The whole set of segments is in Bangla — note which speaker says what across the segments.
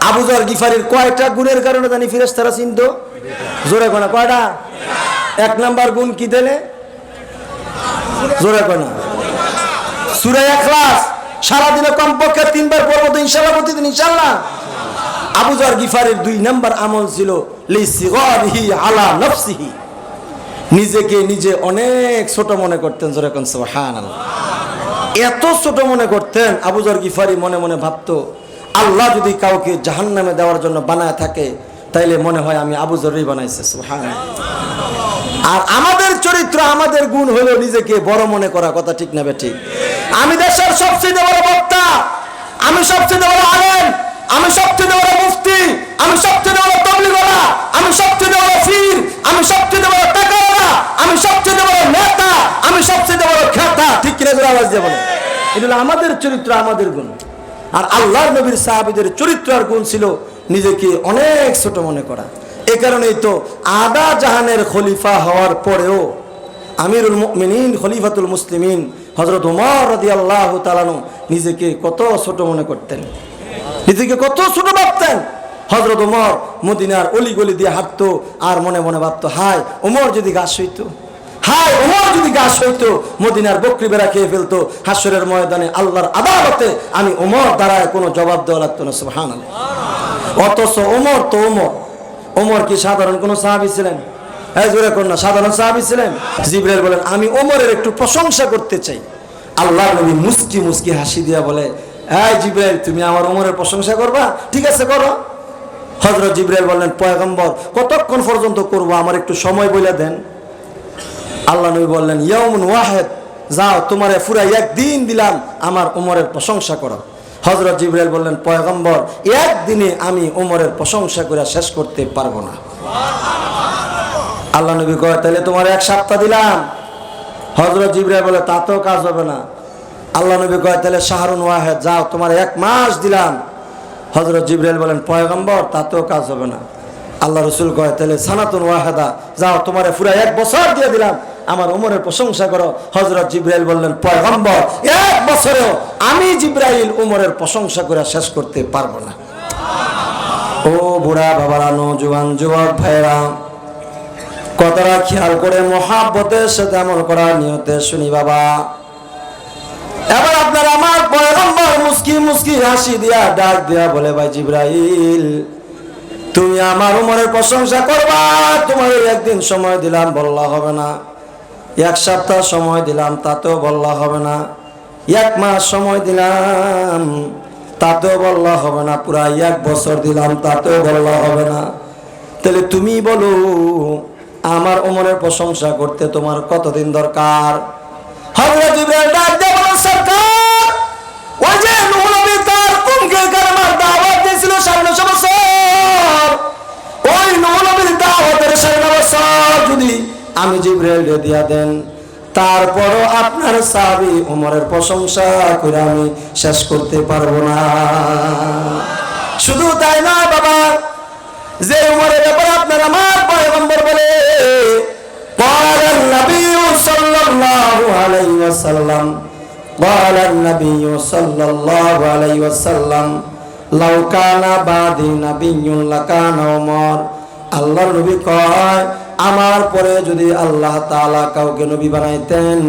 Speaker 1: আবু যর গিফারির কয়টা গুণের কারণে জানি ফেরেশতারা চিনতো? জোরে কোনা কয়টা? 1 নাম্বার গুণ কি দিলে? জোরে কোনা সূরা ইখলাস সারাদিনে কমপক্ষে 3 বার পড়বো তো ইনশাআল্লাহ, প্রতিদিন ইনশাআল্লাহ। আবু যর গিফারির 2 নাম্বার আমল ছিল লিসিগারিহি আলা নফসিহি, নিজেকে নিজে অনেক ছোট মনে করতেন। জোরে কোন সুবহানাল্লাহ। এত ছোট মনে করতেন আবু যর গিফারি মনে মনে ভাবতো, আল্লাহ যদি কাউকে জাহান্নামে দেওয়ার জন্য বানায় থাকে তাইলে মনে হয় আমি আবু যরই বানাইছে। সুবহানাল্লাহ। আর আমাদের চরিত্র, আমাদের গুণ হলো নিজেকে বড় মনে করা। কথা ঠিক না বেঠিক? আমি দেশের সবচেয়ে বড় বক্তা, আমি সবচেয়ে বড় আলেম, আমি সবচেয়ে বড় মুফতি, আমি সবচেয়ে বড় তাবলীগওয়ালা, আমি সবচেয়ে বড় পীর, আমি সবচেয়ে বড় টাকাওয়ালা, আমি সবচেয়ে বড় নেতা, আমি সবচেয়ে বড় খেতা। ঠিক কিনা জোরে আওয়াজ দিয়ে বলেন। এটা হলো আমাদের চরিত্র, আমাদের গুণ। আর আল্লাহর নবীর সাহাবীদের চরিত্র আর গুণ ছিল নিজেকে অনেক ছোট মনে করা। এই কারণেই তো আদা জাহানের খলিফা হওয়ার পরেও আমিরুল মুমিনিন খলিফাতুল মুসলিমিন হযরত ওমর রাদিয়াল্লাহু তাআলা আনহু নিজেকে কত ছোট মনে করতেন, নিজেকে কত ছোট ভাবতেন। হযরত ওমর মদিনার অলিগলি দিয়ে হাঁটতো আর মনে মনে ভাবতো, হায় ওমর যদি গাছ হইতো, হায় ওমর যদি গাছ হইতো, মদিনার বকরি বেড়া খেয়ে ফেলতো, হাসরের ময়দানে আল্লাহর আদালতে আমি ওমর দ্বারায় কোনো জবাব দেওয়া লাগতো না। সুবহানাল্লাহ। অথচ ওমর তো ওমর, ওমর কি সাধারণ কোনো সাহাবী ছিলেন? এই জোরে কোন না, সাধারণ সাহাবী ছিলেন? জিবরাইল বলেন আমি ওমরের একটু প্রশংসা করতে চাই। আল্লাহর নবী মুস্কি মুস্কি হাসি দিয়া বলে, এই জিবরাইল তুমি আমার ওমরের প্রশংসা করবা? ঠিক আছে করো। হযরত জিবরাইল বললেন, পয়গম্বর কতক্ষণ পর্যন্ত করব, আমার একটু সময় বলে দেন। আল্লাহ নবী বললেন, ইয়াউমুন ওয়াহিদ, যাও তোমারে পুরা একদিন দিলাম আমার ওমরের প্রশংসা করো। হযরত জিবরাইল বললেন, পয়গম্বর একদিনে আমি ওমরের প্রশংসা করে শেষ করতে পারবো না। আল্লাহ নবী কয়, তাহলে তোমার 1 সপ্তাহ দিলাম। হযরত জিবরাইল বলে, তাতেও কাজ হবে না। আল্লাহ নবী কয়, তাহলে শাহরুন ওয়াহিদ, যাও তোমার 1 মাস দিলাম। হযরত জিবরাইল বলেন, পয়গম্বর তাতেও কাজ হবে না। আল্লাহ রাসূল কয়, তাহলে সানাতুন ওয়াহিদা, যাও তোমারে পুরা 1 বছর দিয়ে দিলাম আমার ওমরের প্রশংসা করো। হযরত জিবরাইল বললেন, পয়গম্বর 1 বছরেও আমি জিবরাইল ওমরের প্রশংসা করে শেষ করতে পারবো না। ও বুড়া বাবারা, নওজোয়ান যুবক ভাইরা, কথাটা খেয়াল করে মহাব্বতের সাথে আমল করার নিয়তে শুনি বাবা। এবার আপনারা আমার পয়গম্বর মুস্কি মুস্কি হাসি দিয়া ডাক দিয়া বলে, ভাই জিবরাইল তুমি আমার ওমরের প্রশংসা করবা, তোমার একদিন সময় দিলাম বললা হবে না, 1 সপ্তাহ সময় দিলাম তাতেও বললা হবে না, 1 মাস সময় দিলাম তাতেও বললা হবে না, পুরা 1 বছর দিলাম তাতেও বললা হবে না। তাহলে তুমি বলো আমার ওমরের প্রশংসা করতে তোমার কতদিন দরকার? হযরত জিবরাইল ডাক দিয়ে বলেন, সরকার ওই যে নূহ নবী তার কওমকে কালেমার দাওয়াত দিয়েছিল 950 বছর, ওই নূহ নবীর দাওয়াতের 950 বছর যদি আমি জিবরাইল দিয়া দেন, তারপরও আপনার সাহাবী ওমরের প্রশংসা করে আমি শেষ করতে পারবো না। শুধু তাই না বাবা, যে ওমরের ব্যাপারে আপনার আমার পয়গম্বর বলে, قال النبي صلى الله عليه وسلم قال النبي صلى الله عليه وسلم لو كان بعدي نبي لكان عمر। আল্লাহর নবী কয়, আমার পরে যদি আল্লাহ তাআলা কাউকে নবী বানাইতেন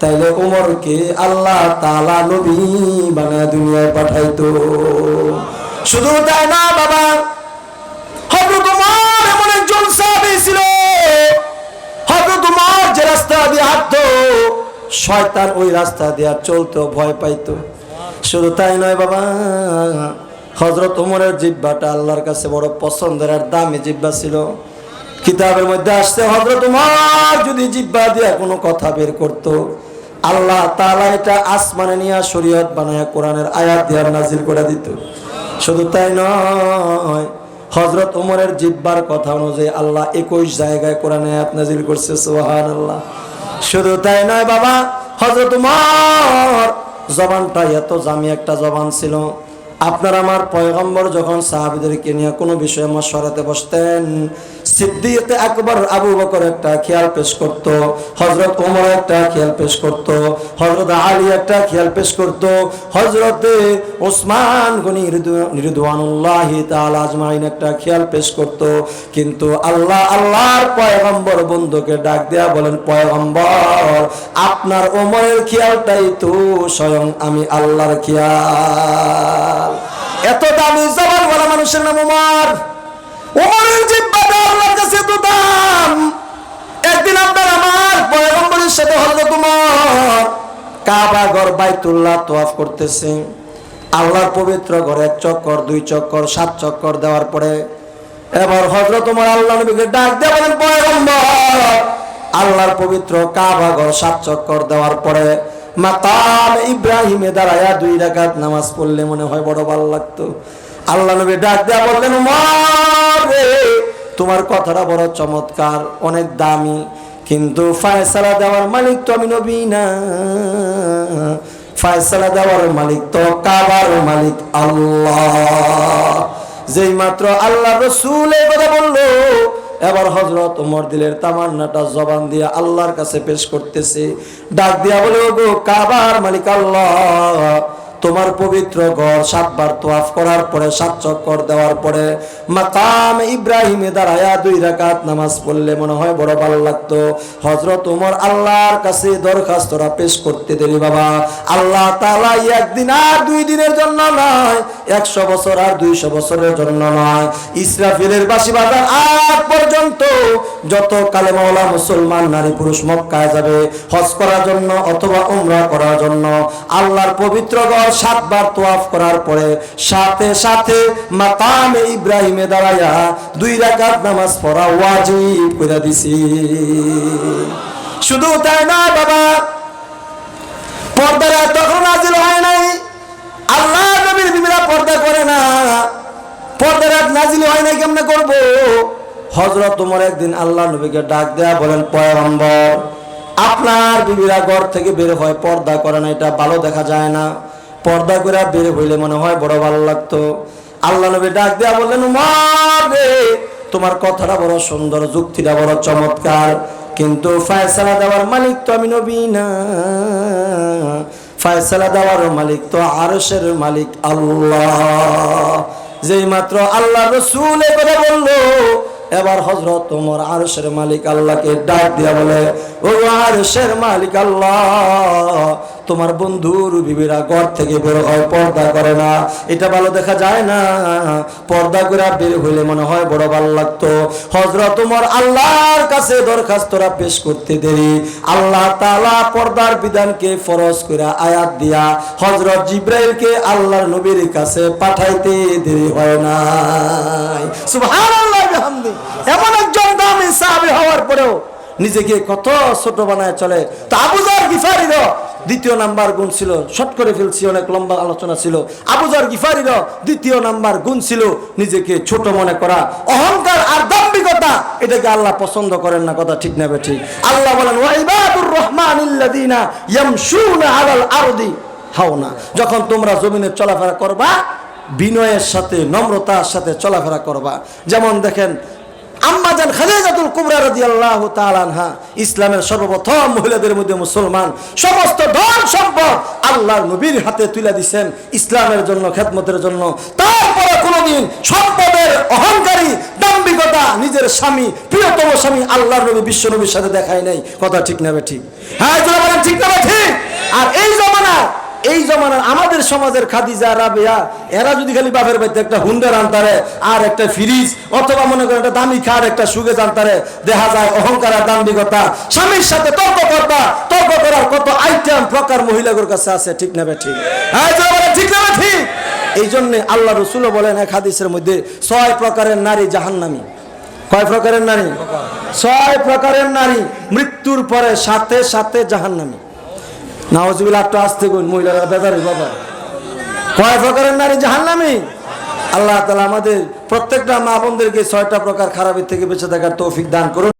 Speaker 1: তাইলে ওমরকে আল্লাহ তাআলা নবী বানায় দুনিয়ায় পাঠাইতো। শুধু তাই না বাবা, হযরত ওমর এমন একজন সাহাবী ছিল, হযরত ওমর যে রাস্তা দিয়ে হাঁটতো শয়তান ওই রাস্তা দিয়ে চলতো, ভয় পাইতো। শুধু তাই নয় বাবা, হযরত ওমরের জিহ্বাটা আল্লাহর কাছে বড় পছন্দের আর দামি জিহ্বা ছিল। কিতাবের মধ্যে আসছে, হযরত ওমর যদি জিহ্বা দিয়ে কোনো কথা বের করত, আল্লাহ তাআলা এটা আসমানে নিয়ে শরীয়ত বানায় কোরআনের আয়াত দিয়ে নাজিল করে দিত। শুধু তাই নয়, হযরত ওমরের জিহ্বার কথা অনুযায়ী আল্লাহ 21 জায়গায় কোরআনে আয়াত নাজিল করছে। সুবহানাল্লাহ। শুধু তাই নয় বাবা, হযরত ওমর জবানটা এত জামি একটা জবান ছিল, আপনার আমার পয়গম্বর যখন সাহাবীদেরকে নিয়ে কোনো বিষয়ে মাশওয়ারাতে বসতেন, সিদ্দিক আকবর আবু বকর একটা খেয়াল পেশ করত, হযরত ওমর একটা খেয়াল পেশ করত, হযরত আলী একটা খেয়াল পেশ করত, হযরত ওসমান গনি রিদওয়ানুল্লাহি তাআলা আজমাইন একটা খেয়াল পেশ করত। কিন্তু আল্লাহর পয়গম্বর বন্ধুকে ডাক দেয়া বলেন, পয়গম্বর আপনার ওমরের খেয়ালটাই তো স্বয়ং আমি আল্লাহর খেয়াল। এত দামি জবান বলা মানুষের নাম ওমর। ওমরের জিহ্বাটা আল্লাহর কাছে তো দাম। একদিন আপনার আমার পয়গম্বরের সাথে হযরত ওমর কাবা ঘর বাইতুল্লাহ তওয়াফ করতেছে। আল্লাহর পবিত্র ঘরে 1 চক্কর 2 চক্কর 7 চক্কর দেওয়ার পরে এবার হযরত ওমর আল্লাহর নবীকে ডাক দিয়ে বলেন, পয়গম্বর আল্লাহর পবিত্র কাবা ঘর 7 চক্কর দেওয়ার পরে মাকাম ইব্রাহিমে দাঁড়ায়া 2 রাকাত নামাজ পড়লে মনে হয় বড় ভালো লাগতো। আল্লাহ নবী ডাক দেয়া বললেন, ওমর রে তোমার কথাটা বড় চমৎকার, অনেক দামি, কিন্তু ফয়সালা দেওয়ার মালিক তো আমি নবী না, ফয়সালা দেওয়ার মালিক তো কাবার মালিক আল্লাহ। যেই মাত্র আল্লাহ রাসূল এই কথা বললো, এবার হযরত ওমর দিলের তামান্নাটা জবান দিয়ে আল্লাহর কাছে পেশ করতেছে। ডাক দিয়া বলে, ওগো কাবার মালিক আল্লাহ, তোমার পবিত্র ঘর 7 বার তওয়াফ করার পরে 7 চক্কর দেওয়ার পরে মাকাম ইব্রাহিমে দাঁড়ায়া 2 রাকাত নামাজ পড়লে মনে হয় বড় ভালো লাগতো। হযরত ওমর আল্লাহর কাছে দরখাস্তটা পেশ করতে দেরি বাবা। আল্লাহ তাআলা একদিন আর 2 দিনের জন্য নয়, 100 বছর আর 200 বছরের জন্য নয়, ইসরাফিলের বাঁশি বাজার আগ পর্যন্ত যত কালেমাওয়ালা মুসলমান নারী পুরুষ মক্কায় যাবে হজ করার জন্য অথবা উমরা করার জন্য, আল্লাহর পবিত্র ঘর 7 বার তওয়াফ করার পরে সাথে সাথে মাকামে ইব্রাহিমে দাঁড়ায়া 2 রাকাত নামাজ পড়া ওয়াজিব করে দিছি। শুধু তাই না বাবা, পর্দা তখন নাজিল হয় নাই। আল্লাহ নবীর বিবিরা পর্দা করে না, পর্দা নাজিল হয় নাই, কেমনে করব? হযরত ওমর একদিন আল্লাহ নবীকে ডাক দেয়া বলেন, পয়গম্বর আপনার বিবিরা ঘর থেকে বের হয় পর্দা করে না, এটা ভালো দেখা যায় না, পর্দা করে বের হইলে মনে হয় বড় ভালো লাগতো। আল্লাহ নবী ডাক দেয়া বললেন, ওমর রে তোমার কথাটা বড় সুন্দর, যুক্তিটা বড় চমৎকার, কিন্তু ফয়সালা দেওয়ার মালিক তো আমি নবী না, ফয়সালা দেওয়ার মালিক তো আরশের মালিক আল্লাহ। যেই মাত্র আল্লাহ রাসূল এই কথা বললো, এবার হযরত ওমর আরশের মালিক আল্লাহকে ডাক দিয়া বলে, ও আরশের মালিক আল্লাহ, তোমার বন্ধুর বিবিরা ঘর থেকে বের হয় পর্দা করে না, এটা ভালো দেখা যায় না, পর্দা করে বের হইলে মনে হয় বড় ভালো লাগতো। হযরত ওমর আল্লাহর কাছে দরখাস্তটা পেশ করতে দেরি, আল্লাহ তাআলা পর্দার বিধানকে ফরজ করে আয়াত দিয়া হযরত জিবরাইলকে আল্লাহর নবীর কাছে পাঠাইতে দেরি হয় না। সুবহানাল্লাহ বিহামদি। এমন একজন দামি সাহাবী হওয়ার পরেও নিজেকে কত ছোট বানায় চলে। তো আবু যর গিফারির 2য় নাম্বার গুণ ছিল, শর্ট করে ফেলছি, অনেক লম্বা আলোচনা ছিল। আবু যর গিফারির 2য় নাম্বার গুণ ছিল নিজেকে ছোট মনে করা, অহংকার আর দাম্ভিকতা। এটাকে আল্লাহ পছন্দ করেন না, কথা ঠিক না ঠিক? আল্লাহ বলেন, ওয়া ইবাদুর রহমানিল্লাযিনা ইয়ামশুনা আলাল আরদি হাওনা। যখন তোমরা জমিনে চলাফেরা করবা বিনয়ের সাথে নম্রতার সাথে চলাফেরা করবা। যেমন দেখেন আম্মাজান খাদিজাতুল কুবরা রাদিয়াল্লাহু তাআলা আনহা, ইসলামের সর্বপ্রথম মহিলাদের মধ্যে মুসলমান, সমস্ত ধন সম্পদ আল্লাহর নবীর হাতে তুলে দিয়েছেন ইসলামের জন্য, খেদমতের জন্য। তারপরে কোনোদিন সম্পদের অহংকারী দাম্ভিকতা নিজের স্বামী, প্রিয়তম স্বামী আল্লাহর নবী বিশ্ব নবীর সাথে দেখায় নাই, কথা ঠিক না ঠিক? হ্যাঁ বলেন, ঠিক না ঠিক? আর এই জমানার আমাদের সমাজের খাদিজা রাবেয়া এরা যদি খালি বাপের বাড়িতে একটা হুন্ডার আনতারে আর একটা ফ্রিজ অথবা মনে করেন একটা দামি খাট একটা সুগেজ আনতারে, দেখা যায় অহংকার আর দাম্ভিকতা, স্বামীর সাথে তর্ক করার কত আইটেম প্রকার মহিলাদের কাছে আছে, ঠিক না ঠিক? হ্যাঁ ঠিক না ঠিক? এই জন্য আল্লাহ রাসূল বলেন এক হাদিসের মধ্যে 6 প্রকারের নারী জাহান্নামী। কয় প্রকারের নারী? 6 প্রকারের নারী মৃত্যুর পরে সাথে সাথে জাহান্নামী। নাউজুবিল্লাহ, একটু আসতে গুণ, মহিলারা বেদারি বাবা। কয় প্রকারের নারী জাহান্নামী? আল্লাহ তাআলা আমাদের প্রত্যেকটা মা বোনদেরকে 6টা প্রকার খারাপের থেকে বেঁচে থাকার তৌফিক দান করুন।